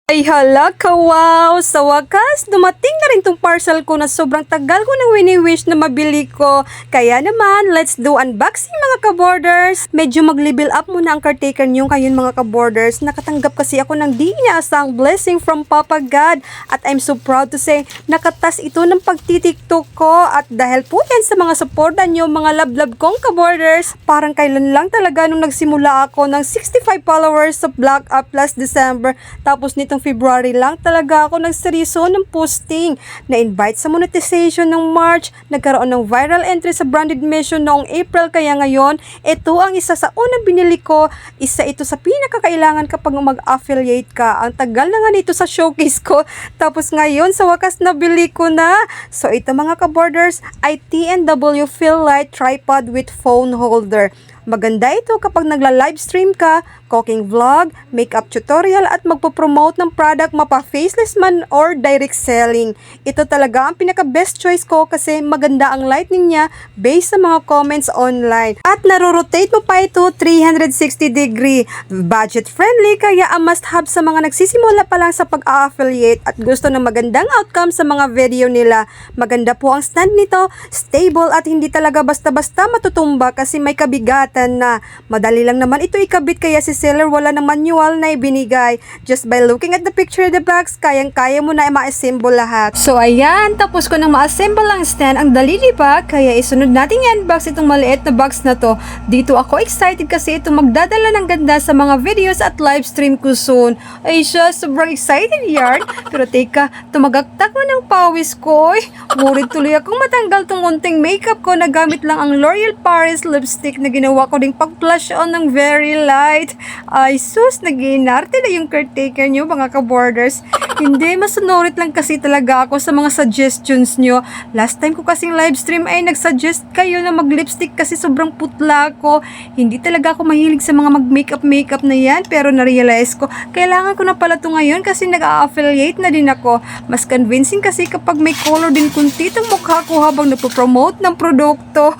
Ay hala ka, wow! Sa wakas, dumating na rin tong parcel ko na sobrang tagal ko nang wini-wish na mabili ko. Kaya naman, let's do unboxing mga ka-borders. Medyo mag-level up muna ang caretaker niyo kayon mga ka-borders. Nakatanggap kasi ako ng di inaasahang blessing from Papa God. At I'm so proud to say, nakatas ito ng pagtitiktok ko. At dahil po yan sa mga supportan niyo mga love-love kong ka-borders, parang kailan lang talaga nung nagsimula ako ng 65 followers sa Black Up last December. Tapos nitong February lang talaga ako nagseryoso ng posting. Na-invite sa monetization ng March, nagkaroon ng viral entry sa branded mission noong April, kaya ngayon, ito ang isa sa unang binili ko. Isa ito sa pinakakailangan kapag mag-affiliate ka. Ang tagal na nga nito sa showcase ko. Tapos ngayon, sa wakas nabili ko na. So ito mga ka-borders ay TNW Fill Light Tripod with Phone Holder. Maganda ito kapag nagla-livestream ka, cooking vlog, makeup tutorial at magpo-promote ng product mapa-faceless man or direct selling. Ito talaga ang pinaka-best choice ko kasi maganda ang lighting niya based sa mga comments online. At naro-rotate mo pa ito 360 degree. Budget friendly kaya ang must-have sa mga nagsisimula pa lang sa pag-affiliate at gusto ng magandang outcome sa mga video nila. Maganda po ang stand nito, stable at hindi talaga basta-basta matutumba kasi may kabigatan na. Madali lang naman ito ikabit kaya si seller wala ng manual na ibinigay. Just by looking at the picture of the box, kayang-kaya mo na ma-assemble lahat. So ayan, tapos ko nang ma-assemble ang stand. Ang dali diba? Kaya isunod natin i-unbox itong maliit na box na to. Dito ako excited kasi ito magdadala ng ganda sa mga videos at live stream ko soon. Ay siya, sobrang excited yarn. Pero teka, tumagaktak mo ng pawis ko. Worried tuloy akong matanggal tong unting makeup ko na gamit lang ang L'Oreal Paris lipstick na ginawa ko ding pag-blush on ng very light. Ay sus, nag-iinarte na yung caretaker nyo mga ka-borders. Hindi, masunurit lang kasi talaga ako sa mga suggestions nyo. Last time ko kasing live stream ay nag-suggest kayo na mag-lipstick kasi sobrang putla ko. Hindi talaga ako mahilig sa mga mag-makeup na yan, pero na-realize ko, kailangan ko na pala ito ngayon kasi nag-affiliate na din ako. Mas convincing kasi kapag may color din kunti itong mukha ko habang napopromote ng produkto.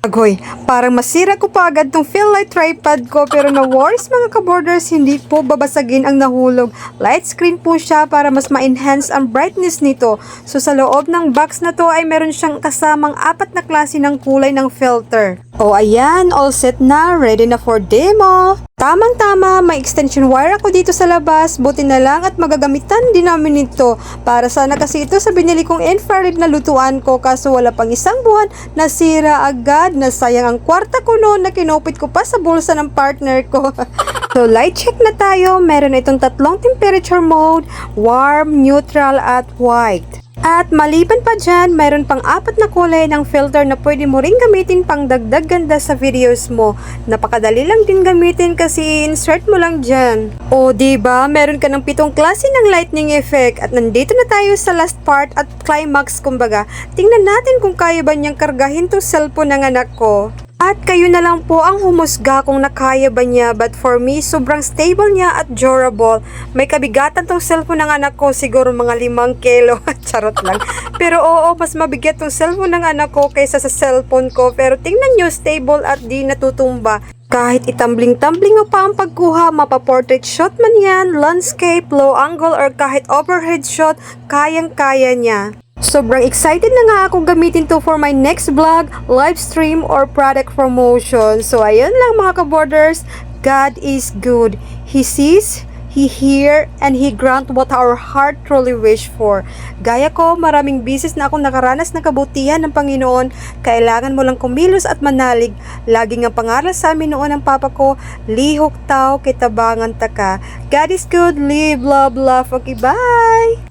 Agoy, parang masira ko pa agad tong Fill Light tripod ko pero no worries mga ka-borders, hindi po babasagin ang nahulog. Light screen po siya para mas ma-enhance ang brightness nito. So sa loob ng box na to ay meron siyang kasamang 4 na klase ng kulay ng filter. O ayan, all set na, ready na for demo. Tamang-tama, may extension wire ako dito sa labas, buti na lang at magagamitan din namin ito. Para sana kasi ito sa binili kong infrared na lutuan ko kaso wala pang isang buwan, nasira agad, nasayang ang kwarta ko noon na kinupit ko pa sa bulsa ng partner ko. So light check na tayo, meron itong 3 temperature mode, warm, neutral at white. At maliban pa dyan, mayroon pang 4 na kulay ng filter na pwede mo ring gamitin pang dagdag ganda sa videos mo. Napakadali lang din gamitin kasi insert mo lang dyan. O diba, meron ka ng 7 klase ng lightning effect. At nandito na tayo sa last part at climax kumbaga. Tingnan natin kung kaya ba niyang kargahin tong cellphone ng anak ko. At kayo na lang po ang humusga kung nakaya ba niya, but for me, sobrang stable niya at durable. May kabigatan tong cellphone ng anak ko, siguro mga 5 kilo. Charot lang. Pero oo, mas mabigat tong cellphone ng anak ko kaysa sa cellphone ko. Pero tingnan nyo, stable at di natutumba. Kahit itambling-tambling mo pa ang pagkuha, mapa-portrait shot man yan, landscape, low angle, or kahit overhead shot, kayang-kaya niya. Sobrang excited na nga akong gamitin to for my next vlog, live stream, or product promotion. So ayun lang mga ka-borders, God is good. He sees, He hear, and He grant what our heart truly wish for. Gaya ko, maraming bisis na akong nakaranas ng kabutihan ng Panginoon. Kailangan mo lang kumilos at manalig. Laging ang pangaral sa amin noon ng Papa ko, lihok tao, kitabangan taka. God is good, live, love, love. Okay, bye!